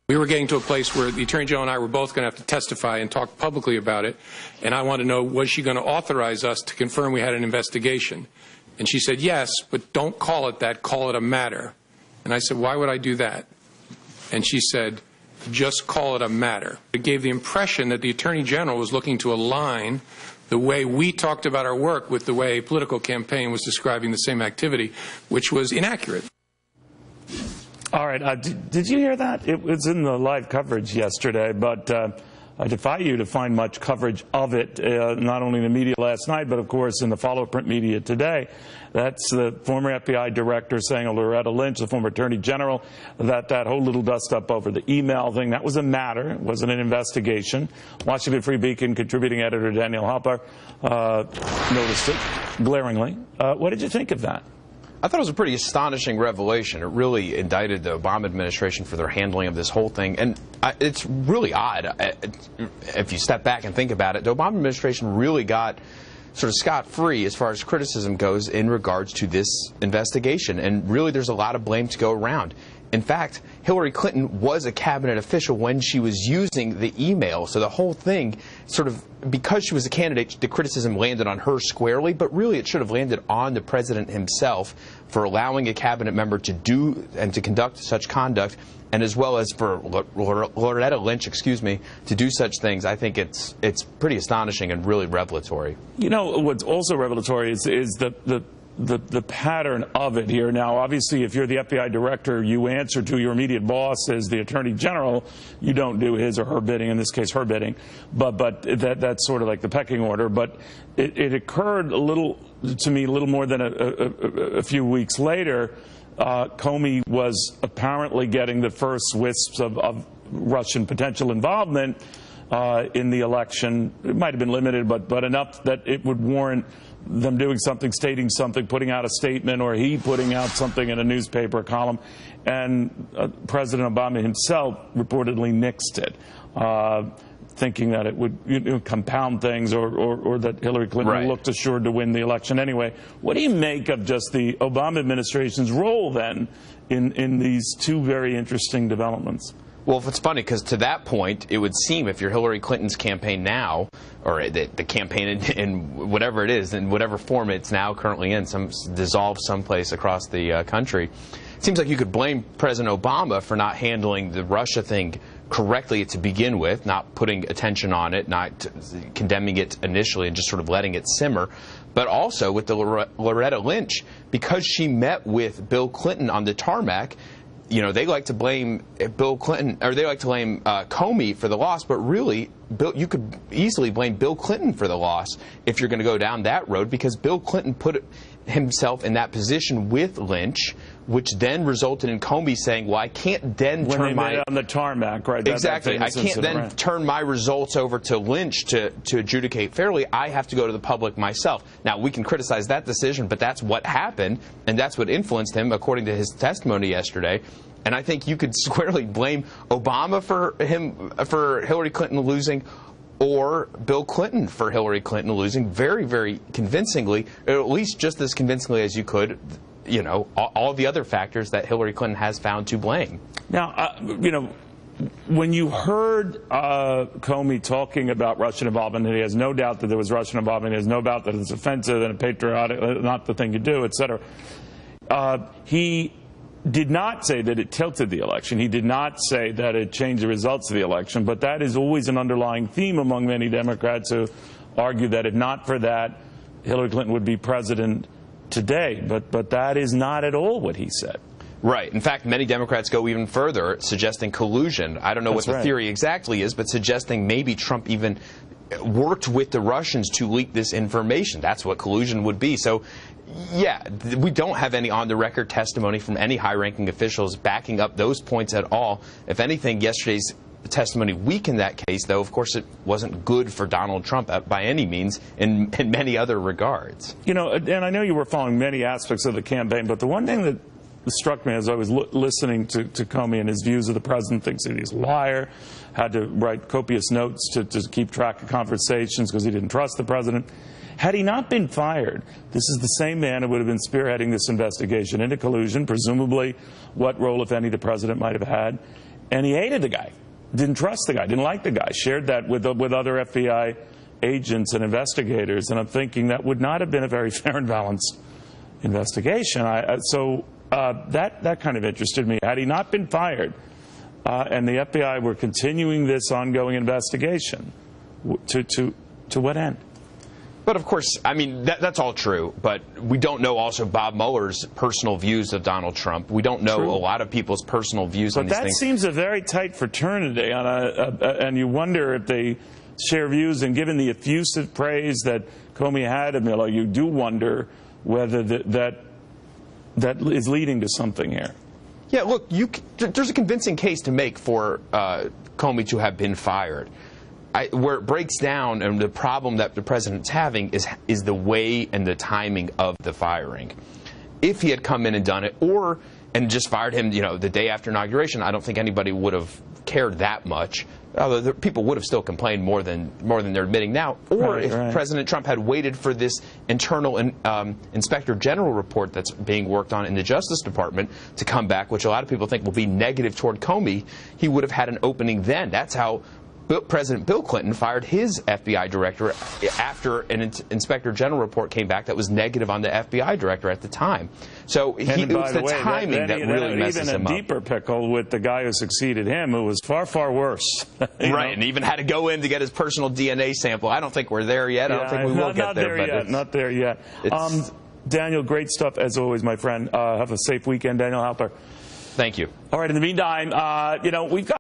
We were getting to a place where the Attorney General and I were both going to have to testify and talk publicly about it. And I wanted to know, was she going to authorize us to confirm we had an investigation? And she said, yes, but don't call it that. Call it a matter. And I said, why would I do that? And she said, just call it a matter. It gave the impression that the Attorney General was looking to align the way we talked about our work with the way a political campaign was describing the same activity, which was inaccurate. All right. Did you hear that? It was in the live coverage yesterday, but I defy you to find much coverage of it, not only in the media last night, but, of course, in the follow-up print media today. That's the former FBI director saying to Loretta Lynch, the former attorney general, that whole little dust-up over the email thing, that was a matter. It wasn't an investigation. Washington Free Beacon contributing editor Daniel Halper noticed it glaringly. What did you think of that? I thought it was a pretty astonishing revelation. It really indicted the Obama administration for their handling of this whole thing. And it's really odd, if you step back and think about it. The Obama administration really got sort of scot-free as far as criticism goes in regards to this investigation. And really, there's a lot of blame to go around. In fact, Hillary Clinton was a cabinet official when she was using the email. So the whole thing sort of, because she was a candidate, the criticism landed on her squarely, but really it should have landed on the president himself for allowing a cabinet member to do and to conduct such conduct, and as well as for Loretta Lynch, to do such things. I think it's pretty astonishing and really revelatory. You know, what's also revelatory is the pattern of it here. Now, obviously, if you're the FBI director, you answer to your immediate boss as the attorney general. You don't do his or her bidding, in this case, her bidding. But that's sort of like the pecking order. But it occurred to me a little more than a few weeks later. Comey was apparently getting the first wisps of Russian potential involvement in the election. It might have been limited, but enough that it would warrant them doing something, stating something, putting out a statement, or he putting out something in a newspaper column. And President Obama himself reportedly nixed it, thinking that it would compound things, or that Hillary Clinton looked assured to win the election anyway. What do you make of just the Obama administration's role then in these two very interesting developments? Well, it's funny, because to that point, it would seem if you're Hillary Clinton's campaign now, or the campaign in whatever it is, in whatever form it's now currently in, dissolved someplace across the country, it seems like you could blame President Obama for not handling the Russia thing correctly to begin with, not putting attention on it, not condemning it initially and just sort of letting it simmer. But also with the Loretta Lynch, because she met with Bill Clinton on the tarmac, you know, they like to blame Bill Clinton, or they like to blame Comey for the loss, but really, you could easily blame Bill Clinton for the loss if you're going to go down that road, because Bill Clinton put himself in that position with Lynch, which then resulted in Comey saying, well, I can't then turn my... on the tarmac, right? Exactly. I can't then turn my results over to Lynch to adjudicate fairly. I have to go to the public myself. Now, we can criticize that decision, but that's what happened, and that's what influenced him, according to his testimony yesterday. And I think you could squarely blame Obama for Hillary Clinton losing, or Bill Clinton for Hillary Clinton losing, very, very convincingly, or at least just as convincingly as you could, you know, all the other factors that Hillary Clinton has found to blame. Now, you know, when you heard Comey talking about Russian involvement, and he has no doubt that there was Russian involvement, he has no doubt that it's offensive and patriotic, not the thing you do, etc., he did not say that it tilted the election. He did not say that it changed the results of the election, but that is always an underlying theme among many Democrats who argue that if not for that, Hillary Clinton would be president today. But that is not at all what he said. Right. In fact, many Democrats go even further, suggesting collusion. I don't know what the theory exactly is, but suggesting maybe Trump even worked with the Russians to leak this information. That's what collusion would be. So, yeah, we don't have any on-the-record testimony from any high-ranking officials backing up those points at all. If anything, yesterday's testimony weakened that case, though, of course, it wasn't good for Donald Trump by any means in many other regards. You know, and I know you were following many aspects of the campaign, but the one thing that struck me as I was listening to Comey and his views of the president, thinks that he's a liar, had to write copious notes to keep track of conversations because he didn't trust the president. Had he not been fired, this is the same man who would have been spearheading this investigation into collusion, presumably what role, if any, the president might have had. and he hated the guy, didn't trust the guy, didn't like the guy, shared that with other FBI agents and investigators. And I'm thinking that would not have been a very fair and balanced investigation. That kind of interested me. Had he not been fired and the FBI were continuing this ongoing investigation, to what end? But of course, I mean, that's all true. But we don't know also Bob Mueller's personal views of Donald Trump. We don't know a lot of people's personal views on these things. But that seems a very tight fraternity, and you wonder if they share views. And given the effusive praise that Comey had of Mueller, you do wonder whether that is leading to something here. Yeah, look, there's a convincing case to make for Comey to have been fired. Where it breaks down, and the problem that the president's having is the way and the timing of the firing. If he had come in and done it, and just fired him, the day after inauguration, I don't think anybody would have cared that much. Although people would have still complained more than they're admitting now. Or if President Trump had waited for this internal Inspector General report that's being worked on in the Justice Department to come back, which a lot of people think will be negative toward Comey, he would have had an opening then. That's how President Bill Clinton fired his FBI director after an Inspector General report came back that was negative on the FBI director at the time. So it was the timing that really messes him up. Even a deeper pickle with the guy who succeeded him, who was far, far worse. Right, and even had to go in to get his personal DNA sample. I don't think we're there yet. I don't think we will get there. Not there yet. Daniel, great stuff as always, my friend. Have a safe weekend, Daniel Halper. Thank you. All right, in the meantime, we've got